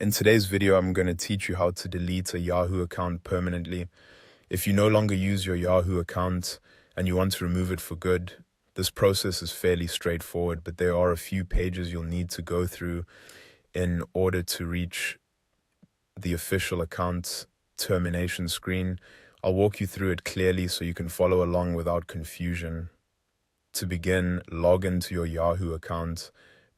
In today's video, I'm going to teach you how to delete a Yahoo account permanently. If you no longer use your Yahoo account and you want to remove it for good, this process is fairly straightforward, but there are a few pages you'll need to go through in order to reach the official account termination screen. I'll walk you through it clearly so you can follow along without confusion. To begin, log into your Yahoo account.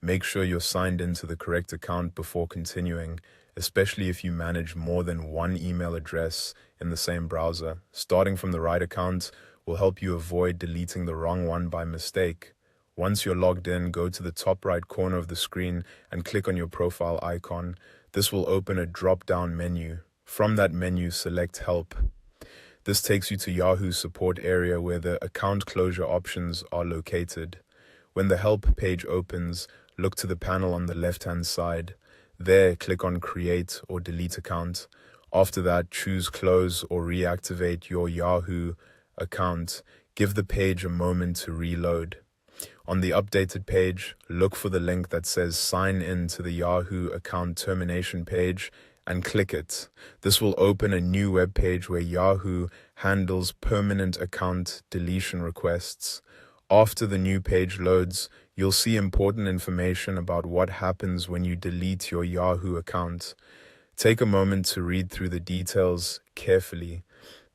Make sure you're signed into the correct account before continuing, especially if you manage more than one email address in the same browser. Starting from the right account will help you avoid deleting the wrong one by mistake. Once you're logged in, go to the top right corner of the screen and click on your profile icon. This will open a drop-down menu. From that menu, select Help. This takes you to Yahoo's support area where the account closure options are located. When the Help page opens, look to the panel on the left-hand side. There, click on Create or Delete Account. After that, choose Close or Reactivate your Yahoo account. Give the page a moment to reload. On the updated page, look for the link that says Sign in to the Yahoo account termination page and click it. This will open a new web page where Yahoo handles permanent account deletion requests. After the new page loads, you'll see important information about what happens when you delete your Yahoo account. Take a moment to read through the details carefully.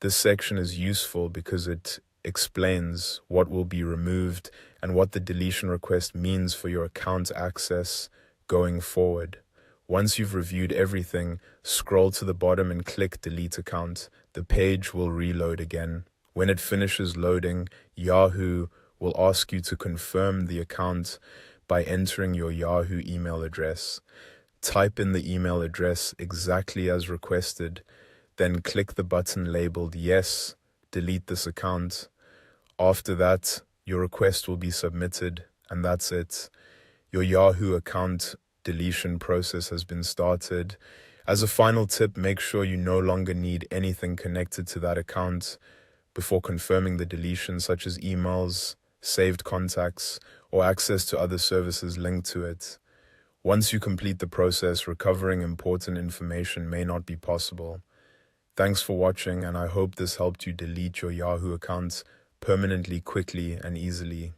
This section is useful because it explains what will be removed and what the deletion request means for your account access going forward. Once you've reviewed everything, scroll to the bottom and click Delete Account. The page will reload again. When it finishes loading, Yahoo will ask you to confirm the account by entering your Yahoo email address. Type in the email address exactly as requested, then click the button labeled Yes, delete this account. After that, your request will be submitted, and that's it. Your Yahoo account deletion process has been started. As a final tip, make sure you no longer need anything connected to that account before confirming the deletion, such as emails, saved contacts, or access to other services linked to it. Once you complete the process, recovering important information may not be possible. Thanks for watching, and I hope this helped you delete your Yahoo account permanently, quickly, and easily.